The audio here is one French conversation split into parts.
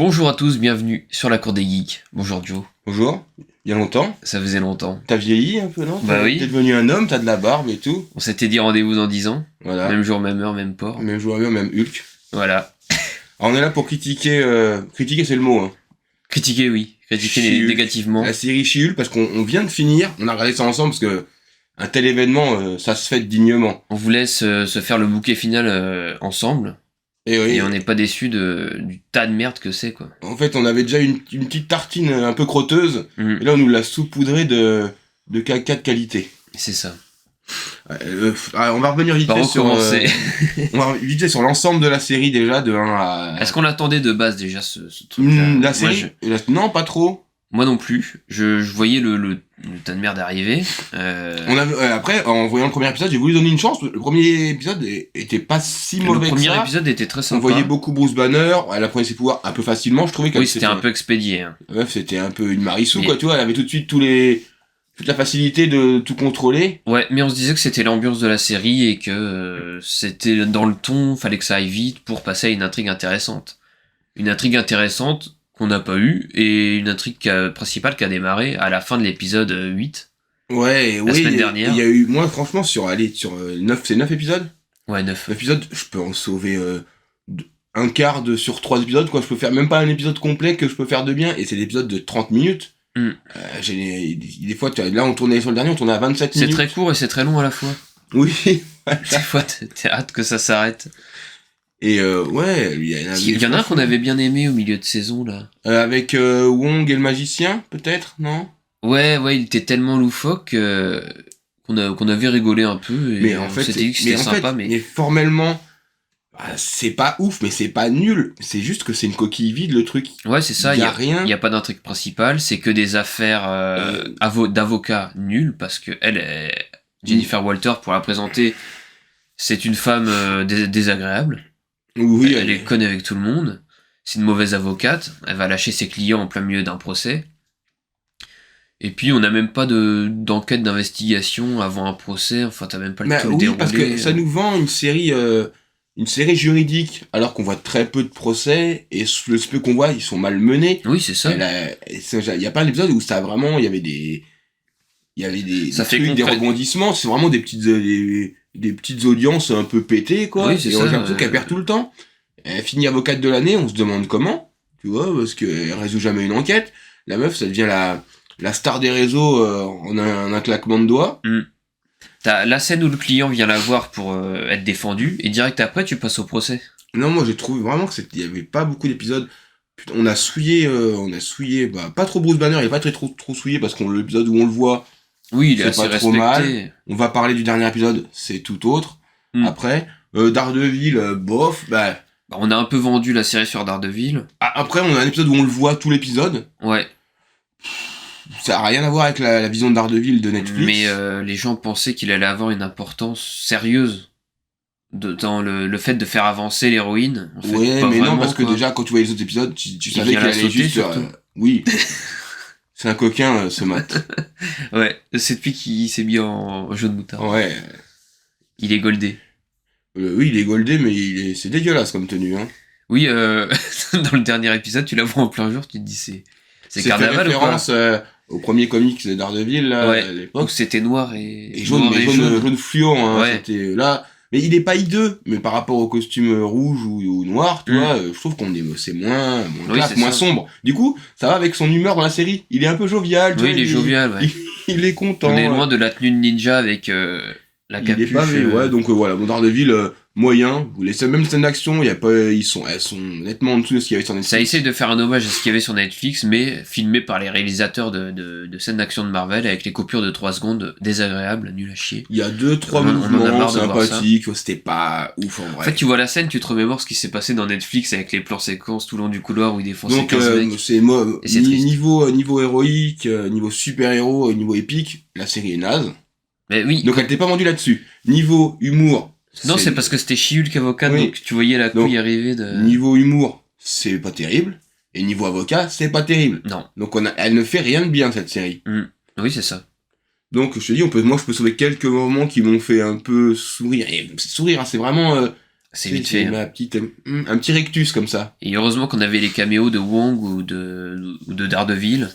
Bonjour à tous, bienvenue sur la Cour des Geeks. Bonjour Joe. Bonjour, il y a longtemps. Ça faisait longtemps. T'as vieilli un peu, non? Bah oui. T'es devenu un homme, t'as de la barbe et tout. On s'était dit rendez-vous dans 10 ans. Voilà. Même jour, même heure, même port. Même joueur, même Hulk. Voilà. Alors on est là pour critiquer, critiquer c'est le mot, hein. Critiquer, oui. Critiquer She-Hulk. négativement. La série She-Hulk, parce qu'on vient de finir, on a regardé ça ensemble parce que un tel événement, ça se fait dignement. On vous laisse se faire le bouquet final ensemble. Et oui, Et on n'est pas déçus du tas de merde que c'est, quoi. en fait on avait déjà une petite tartine un peu crotteuse, Mhm. et là on nous l'a saupoudré de caca de qualité. C'est ça. On va revenir vite Pas fait sur, recommencer. on va vite fait sur l'ensemble de la série déjà, de 1 à... Est-ce qu'on l'attendait de base déjà, ce truc-là? La Moi, série Non, pas trop. Moi non plus. Je voyais le tas de merde arriver. Après, en voyant le premier épisode, j'ai voulu donner une chance. Le premier épisode était pas si Le mauvais que premier ça. épisode était très On sympa. voyait beaucoup Bruce Banner. Elle apprenait ses pouvoirs un peu facilement. Je trouvais qu'elle Oui, c'était un peu expédié. Hein. La meuf, c'était un peu une Marissou, Mais- quoi. Tu vois, elle avait tout de suite toute la facilité de tout contrôler. Ouais, mais on se disait que c'était l'ambiance de la série et que c'était dans le ton, fallait que ça aille vite pour passer à une intrigue intéressante. Une intrigue intéressante qu'on n'a pas eue et une intrigue principale qui a démarré à la fin de l'épisode 8. Ouais, La oui. semaine dernière. Il y a eu, moi, franchement, sur 9, c'est 9 épisodes. Ouais, 9. 9 épisodes, je peux en sauver un quart sur 3 épisodes, quoi. Je peux faire même pas un épisode complet que je peux faire de bien, et c'est des épisodes de 30 minutes. Mm. Des fois, là, on tournait sur le dernier, on tournait à 27 C'est minutes. très court et c'est très long à la fois. Oui. Des fois, t'es hâte que ça s'arrête. Et ouais, Il y en a un qu'on avait bien aimé au milieu de saison, là. avec Wong et le magicien, peut-être, non? Ouais, il était tellement loufoque qu'on avait rigolé un peu et Mais en on fait, s'était dit que c'était sympa, mais... formellement, c'est pas ouf, mais c'est pas nul. C'est juste que c'est une coquille vide, le truc. Ouais, c'est ça, y a rien. Il y a pas d'intrigue principale, c'est que des affaires d'avocats nuls, parce que Jennifer Walter, pour la présenter, c'est une femme désagréable. Oui, Elle est conne avec tout le monde. C'est une mauvaise avocate. Elle va lâcher ses clients en plein milieu d'un procès. Et puis, on n'a même pas d'enquête d'investigation avant un procès. Enfin, t'as même pas le temps de oui, dérouler. parce que ça nous vend une série juridique, alors qu'on voit très peu de procès, et le peu qu'on voit, ils sont mal menés. Oui, c'est ça. Il y a pas d'épisode où ça vraiment, il y avait des Ça fait trucs, des concret. rebondissements, c'est vraiment des petites audiences un peu pétées, quoi. Oui, c'est et ça, on a l'impression qu'elle perd tout le temps. Elle finit avocate de l'année, on se demande comment, tu vois, parce qu'elle résout jamais une enquête. La meuf, ça devient la star des réseaux en un claquement de doigts. T'as la scène où le client vient la voir pour être défendu, et direct après, tu passes au procès. Non, moi j'ai trouvé vraiment il y avait pas beaucoup d'épisodes. Putain, on a souillé, pas trop Bruce Banner, il est pas trop souillé parce qu'on l'épisode où on le voit, Oui, il est c'est assez pas trop respecté. on va parler du dernier épisode, c'est tout autre. Après, Daredevil, bof, Bah, on a un peu vendu la série sur Daredevil. après on a un épisode où on le voit tout l'épisode, Ouais. ça a rien à voir avec la vision de Daredevil de Netflix. Mais les gens pensaient qu'il allait avoir une importance sérieuse dans le fait de faire avancer l'héroïne. En fait, ouais, pas mais vraiment, non, parce que quoi. déjà quand tu voyais les autres épisodes, tu savais vient qu'il la allait sauter, juste... surtout. oui, c'est un coquin ce mat. Ouais, c'est depuis qu'il s'est mis en jeu de moutarde. Ouais. Il est goldé. Oui, il est goldé, mais c'est dégueulasse comme tenue, hein. Oui, dans le dernier épisode, tu la vois en plein jour, tu te dis c'est C'est carnaval fait ou quoi? référence au premier comics de Daredevil, là, Ouais. à Donc l'époque. c'était noir et Jaune, noir mais et jaune fluo, hein. Ouais. C'était là. Mais il est pas hideux, mais par rapport au costume rouge ou noir, tu vois, je trouve c'est moins Oui, classe, c'est moins ça. sombre. Du coup, ça va avec son humeur dans la série. Il est un peu jovial, tu Oui, vois, il est jovial, ouais. il est content. On est loin de la tenue de ninja avec la Il capuche. est pas, ouais, donc voilà, mon Daredevil, moyen. Même scènes d'action, elles sont nettement en dessous de ce qu'il y avait sur Netflix. Ça essaie de faire un hommage à ce qu'il y avait sur Netflix, mais filmé par les réalisateurs de scènes d'action de Marvel, avec les coupures de 3 secondes désagréables, nul à chier. Il y a 2-3 On en a mouvements marre de voir sympathiques, c'était pas ouf en vrai. En fait, tu vois la scène, tu te remémores ce qui s'est passé dans Netflix avec les plans séquences tout le long du couloir où ils défoncent donc 15 mecs. c'est moi Et c'est triste. niveau héroïque, niveau super-héros, niveau épique, la série est naze. Mais oui. Donc elle t'est pas vendue là-dessus. Niveau humour, Non, c'est parce que c'était She-Hulk avocate, Oui. donc tu voyais la couille Donc, arriver de... niveau humour, c'est pas terrible, et niveau avocat, c'est pas terrible. Non. Donc elle ne fait rien de bien cette série. Oui, c'est ça. Donc je te dis, moi je peux sauver quelques moments qui m'ont fait un peu sourire. Et sourire, hein, c'est vraiment C'est vite fait. Ma petite, un petit rectus comme ça. Et heureusement qu'on avait les caméos de Wong ou de Daredevil.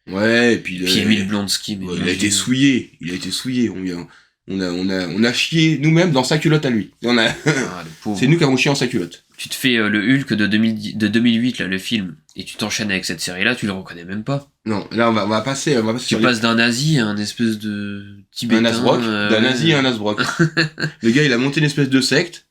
Ouais, et puis... Puis Emile Blonsky. Mais ouais, il a été souillé. On a chié nous-mêmes dans sa culotte à lui. C'est nous qui avons chié en sa culotte. Tu te fais le Hulk de 2008, là, le film, et tu t'enchaînes avec cette série-là, tu le reconnais même pas. Non, là, on va passer tu passes d'un nazi à un espèce de tibétain. Un Nasbrock, d'un nazi à un Nasbrock. Le gars, il a monté une espèce de secte.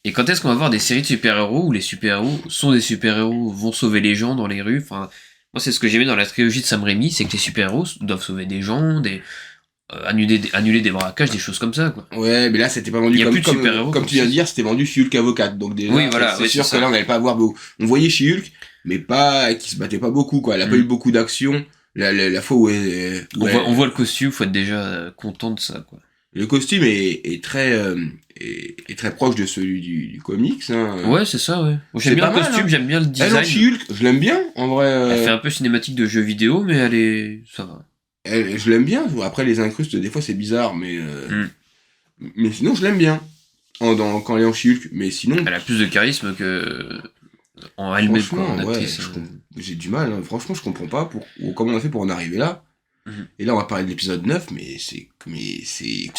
Et quand est-ce qu'on va voir des séries de super-héros où les super-héros sont des super-héros, vont sauver les gens dans les rues? Enfin, moi, c'est ce que j'aimais dans la trilogie de Sam Raimi, c'est que les super-héros doivent sauver des gens, annuler des braquages, des choses comme ça, quoi. Ouais, mais là, c'était pas vendu comme tu viens de dire, c'était vendu chez Hulk avocate. Donc déjà, oui, voilà, c'est sûr que là, on n'allait pas avoir beaucoup. On voyait chez Hulk, mais pas, qui se battait pas beaucoup, quoi. Elle a pas eu beaucoup d'action. La fois où on voit le costume, faut être déjà content de ça, quoi. Le costume est très proche de celui du comics, hein. Ouais, c'est ça, ouais. Bon, j'aime bien le costume, j'aime bien le design. Elle, Hulk, je l'aime bien, en vrai. Elle fait un peu cinématique de jeux vidéo, mais ça va. Je l'aime bien. Après, les incrustes, des fois, c'est bizarre, mais sinon, je l'aime bien. Quand elle est en She-Hulk. Mais sinon. Elle a plus de charisme que en elle-même, quoi, en actrice. J'ai du mal, hein. Franchement, je comprends pas comment on a fait pour en arriver là. Et là, on va parler de l'épisode 9, mais c'est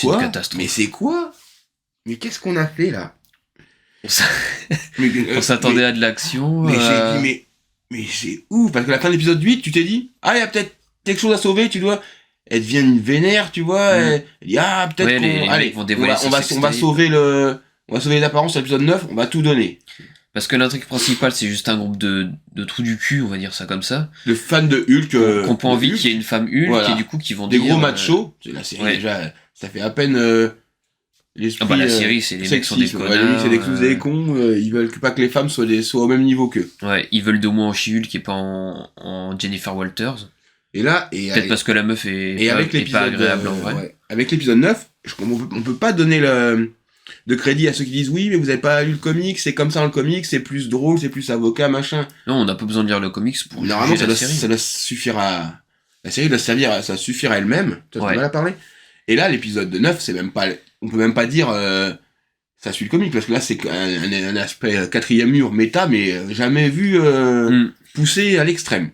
quoi? Une catastrophe. Mais c'est quoi? Mais qu'est-ce qu'on a fait, là? On s'attendait à de l'action. Mais j'ai dit, mais c'est ouf, parce que la fin de l'épisode 8, tu t'es dit, il y a peut-être quelque chose à sauver, tu dois. Elle devient une vénère, tu vois. Elle dit, peut-être qu'on. Allez, on va sauver les apparences à l'épisode 9, on va tout donner. Parce que l'intrigue principale, c'est juste un groupe de trous du cul, on va dire ça comme ça. De fans de Hulk. Qui n'ont pas envie qu'il y ait une femme Hulk, voilà. Et du coup, qui vont des gros machos. C'est la série déjà, ça fait à peine. L'esprit, la série, c'est les mecs sont des connards. C'est des cons, ils veulent pas que les femmes soient au même niveau qu'eux. Ouais, ils veulent de moins en She-Hulk et pas en Jennifer Walters. Et là, peut-être parce que la meuf est pas agréable en vrai. Ouais. Avec l'épisode 9, on peut pas donner de crédit à ceux qui disent oui, mais vous avez pas lu le comic, c'est comme ça dans le comic, c'est plus drôle, c'est plus avocat, machin. Non, on n'a pas besoin de lire le comics pour normalement ça doit suffire à la série doit servir, ça suffire à elle-même. Tu as mal à parler. Et là, l'épisode 9, c'est même pas, on peut même pas dire ça suit le comic, parce que là c'est un aspect quatrième mur méta, mais jamais vu poussé à l'extrême.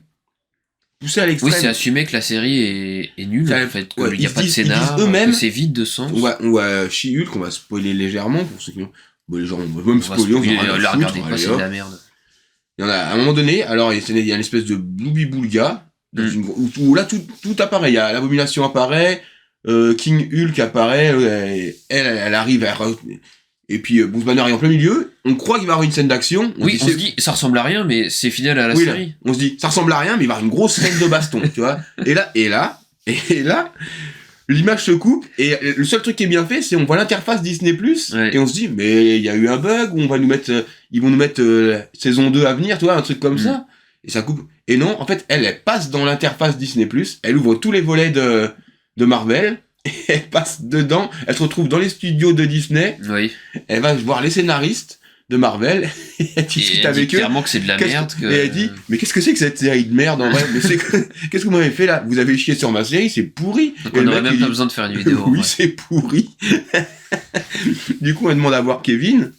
Oui, c'est assumer que la série est nulle, en fait, qu'il n'y a pas de scénar, que c'est vide de sens. On va She-Hulk, on va spoiler légèrement, pour ceux qui les gens, on va même spoiler, on la regardez pas, c'est de la merde. Il y en a, à un moment donné, alors, il y a une espèce de Bloubi-Boulga, où là, tout apparaît, il y a l'Abomination apparaît, King Hulk apparaît, elle arrive, et puis Bruce Banner est en plein milieu, on croit qu'il va y avoir une scène d'action. On se dit, ça ressemble à rien, mais c'est fidèle à la série. Là, on se dit, ça ressemble à rien, mais il va y avoir une grosse scène de baston, tu vois. Et là, l'image se coupe, et le seul truc qui est bien fait, c'est on voit l'interface Disney+, et on se dit, mais il y a eu un bug, où ils vont nous mettre saison 2 à venir, tu vois, un truc comme ça, et ça coupe. Et non, en fait, elle passe dans l'interface Disney+, elle ouvre tous les volets de Marvel, et elle passe dedans, elle se retrouve dans les studios de Disney, elle va voir les scénaristes de Marvel, et elle discute avec eux. Clairement que c'est de la merde. Et elle dit, mais qu'est-ce que c'est que cette série de merde en vrai? Qu'est-ce que vous m'avez fait là? Vous avez chié sur ma série, c'est pourri. Donc on n'aurait même pas besoin de faire une vidéo. Oui, c'est pourri. Du coup, on demande à voir Kevin.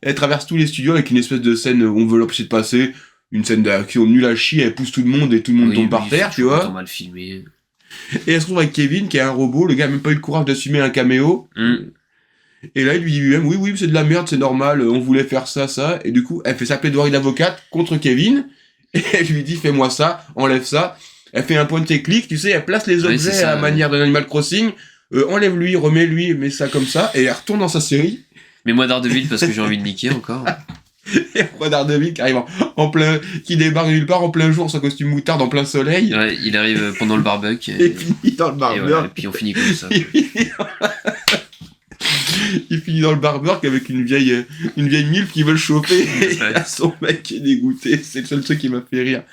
Elle traverse tous les studios avec une espèce de scène où on veut l'empêcher de passer, une scène d'action nulle à chier, elle pousse tout le monde et tout le monde tombe par terre, tu vois. Mal filmé. Et elle se trouve avec Kevin, qui est un robot, le gars a même pas eu le courage d'assumer un caméo. Et là, il lui dit lui-même, oui, c'est de la merde, c'est normal, on voulait faire ça. Et du coup, elle fait sa plaidoirie d'avocate contre Kevin. Et elle lui dit, fais-moi ça, enlève ça. Elle fait un point et clic, tu sais, elle place les objets à la manière d'un Animal Crossing. Enlève-lui, remets-lui, mets ça comme ça. Et elle retourne dans sa série. Mais moi Daredevil, parce que j'ai envie de niquer encore. Et après Daredevil qui arrive qui débarque nulle part en plein jour, son costume moutarde en plein soleil. Ouais, il arrive pendant le barbecue. Et finit dans le barbecue. Et puis on finit comme ça. Il finit dans le barbecue avec une vieille milf qui veut le chauffer. Et il a son mec qui est dégoûté. C'est le seul truc qui m'a fait rire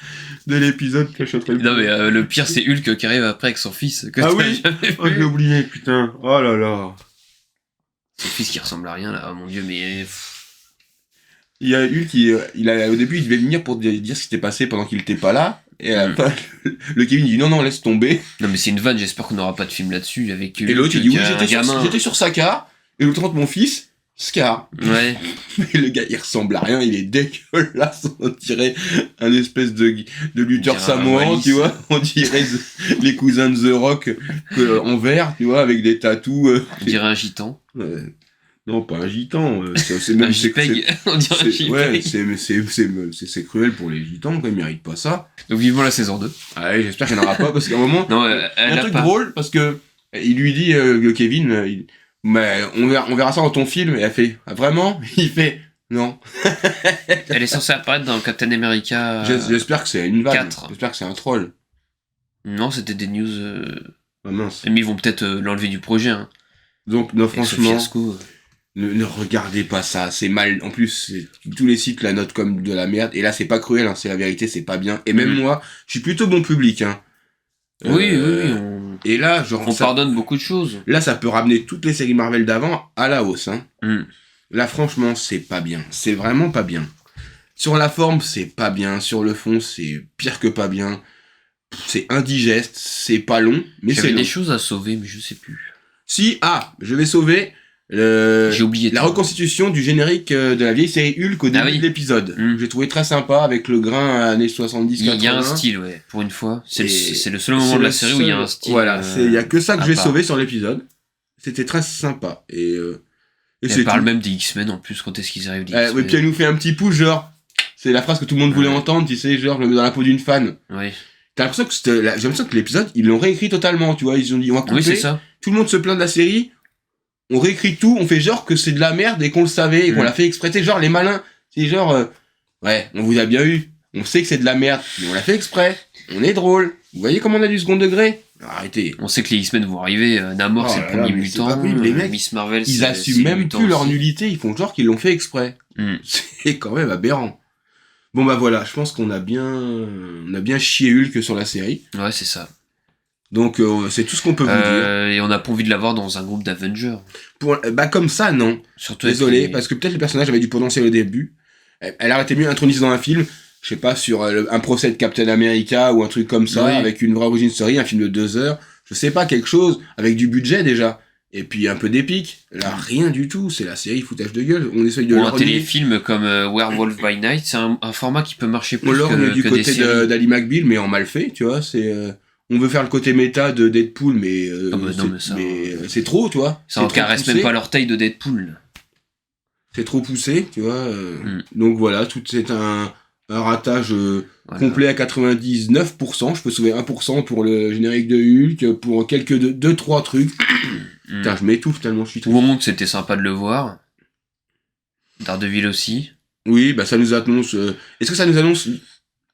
de l'épisode que je suis en train de Non mais le pire c'est Hulk qui arrive après avec son fils. Que oui, j'ai oublié, putain. Oh là là. Son fils qui ressemble à rien là, oh mon dieu, mais... Il y a Hulk au début, il devait venir pour dire ce qui s'était passé pendant qu'il était pas là. Et à la fin, le Kevin dit non, laisse tomber. Non, mais c'est une vanne, j'espère qu'on n'aura pas de film là-dessus avec Hulk. Et l'autre, il dit oui, j'étais sur Sakaar, et l'autre rentre mon fils, Scar. Ouais. Mais le gars, il ressemble à rien, il est dégueulasse. On dirait un espèce de lutteur samoan, tu vois. On dirait les cousins de The Rock en vert, tu vois, avec des tatous. On dirait un gitan. Non, pas un gitan. C'est même un JPEG. On dirait un JPEG. Ouais, c'est cruel pour les gitans, quoi, ils méritent pas ça. Donc vivement la saison 2. Ah ouais, j'espère qu'il n'y en aura pas, parce qu'à un moment, non, il y a un truc drôle, parce que il lui dit, Kevin, mais on verra ça dans ton film, et elle fait, ah, vraiment? Il fait, non. Elle est censée apparaître dans Captain America. J'espère que c'est une vanne. 4. J'espère que c'est un troll. Non, c'était des news. Ah mince. Mais ils vont peut-être l'enlever du projet. Hein. Donc, non, franchement, ne regardez pas ça, c'est mal. En plus, tous les sites la notent comme de la merde. Et là, c'est pas cruel, hein, c'est la vérité, c'est pas bien. Et même moi, je suis plutôt bon public. Hein. Oui. Et là, genre, on pardonne beaucoup de choses. Là, ça peut ramener toutes les séries Marvel d'avant à la hausse. Hein. Là, franchement, c'est pas bien. C'est vraiment pas bien. Sur la forme, c'est pas bien. Sur le fond, c'est pire que pas bien. C'est indigeste, c'est pas long, mais c'est long. J'avais des choses à sauver, mais je sais plus. Si, je vais sauver j'ai oublié la reconstitution du générique de la vieille série Hulk au début de l'épisode. J'ai trouvé très sympa avec le grain années 70-80. Il y a un style, ouais, pour une fois. C'est le seul moment de la série où il y a un style. Voilà, il y a que ça que j'ai sauvé sur l'épisode. C'était très sympa. Et elle parle même des X-Men en plus, quand est-ce qu'ils arrivent des X-Men. Et puis elle nous fait un petit pouce, genre, c'est la phrase que tout le monde voulait entendre, tu sais, genre, je le mets dans la peau d'une fan. Oui. J'ai l'impression que l'épisode, ils l'ont réécrit totalement, tu vois, ils ont dit, on va couper. Oui, c'est ça. Tout le monde se plaint de la série. On réécrit tout, on fait genre que c'est de la merde et qu'on le savait et qu'on l'a fait exprès. C'est genre les malins, c'est genre ouais, on vous a bien eu, on sait que c'est de la merde, mais on l'a fait exprès. On est drôle. Vous voyez comment on a du second degré? Arrêtez. On sait que les X-Men vont arriver, Namor c'est le premier mutant, les mecs, Miss Marvel ils assument même plus leur nullité, ils font genre qu'ils l'ont fait exprès. C'est quand même aberrant. Bon bah voilà, je pense qu'on a bien chié Hulk sur la série. Ouais, c'est ça. Donc c'est tout ce qu'on peut vous dire. Et on n'a pas envie de l'avoir dans un groupe d'Avengers. Comme ça, non. Surtout désolé, parce que peut-être le personnage avait du potentiel au début. Elle aurait été mieux intronisée dans un film, je sais pas, sur un procès de Captain America ou un truc comme ça, avec une vraie origin story, un film de 2 heures. Je sais pas, quelque chose, avec du budget déjà. Et puis un peu d'épique. Là, rien du tout, c'est la série foutage de gueule. On essaye de un téléfilm comme Werewolf by Night, c'est un format qui peut marcher plus que du côté d'Ally McBeal, mais en mal fait, tu vois, c'est... On veut faire le côté méta de Deadpool, mais, c'est trop, tu vois. Ça en caresse même pas l'orteil de Deadpool. C'est trop poussé, tu vois. Donc voilà, tout c'est un ratage complet à 99%. Je peux sauver 1% pour le générique de Hulk, pour quelques 2-3 trucs. Putain, je m'étouffe tellement je suis triste. Au moment que c'était sympa de le voir. Daredevil aussi. Oui, bah ça nous annonce... Est-ce que ça nous annonce...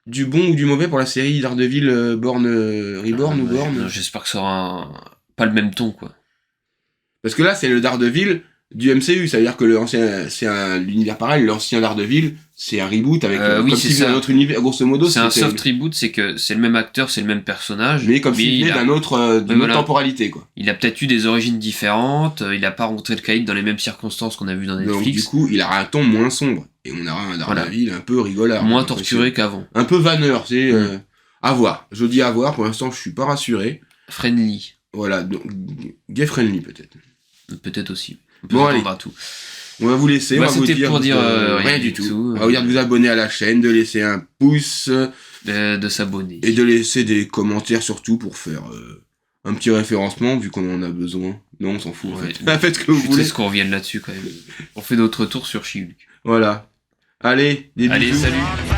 du bon ou du mauvais pour la série Daredevil Reborn ou Born? J'espère que ça aura pas le même ton, quoi. Parce que là, c'est le Daredevil du MCU, ça veut dire que l'univers pareil, l'ancien Daredevil, c'est un reboot avec comme s'il venait d'un autre univers, grosso modo. C'est un soft reboot, c'est que c'est le même acteur, c'est le même personnage. Mais comme s'il venait d'une autre temporalité, quoi. Il a peut-être eu des origines différentes, il a pas rencontré le Caïd dans les mêmes circonstances qu'on a vu dans Netflix. Donc du coup, il aura un ton moins sombre. Et on aura un Daredevil un peu rigolard. Moins torturé qu'avant. Un peu vanneur, c'est à voir. Je dis à voir, pour l'instant je suis pas rassuré. Friendly. Voilà, donc gay friendly peut-être. Peut-être aussi. Bon allez, tout. on va vous laisser, on va vous dire pour dire rien du tout. On va vous dire de vous abonner à la chaîne, de laisser un pouce, de s'abonner. Et de laisser des commentaires surtout pour faire un petit référencement vu qu'on en a besoin. Non, on s'en fout en fait. Faites ce que vous voulez. C'est ce qu'on revienne là-dessus quand même. On fait notre retour sur She-Hulk. Voilà. Allez, des bisous. Allez, salut.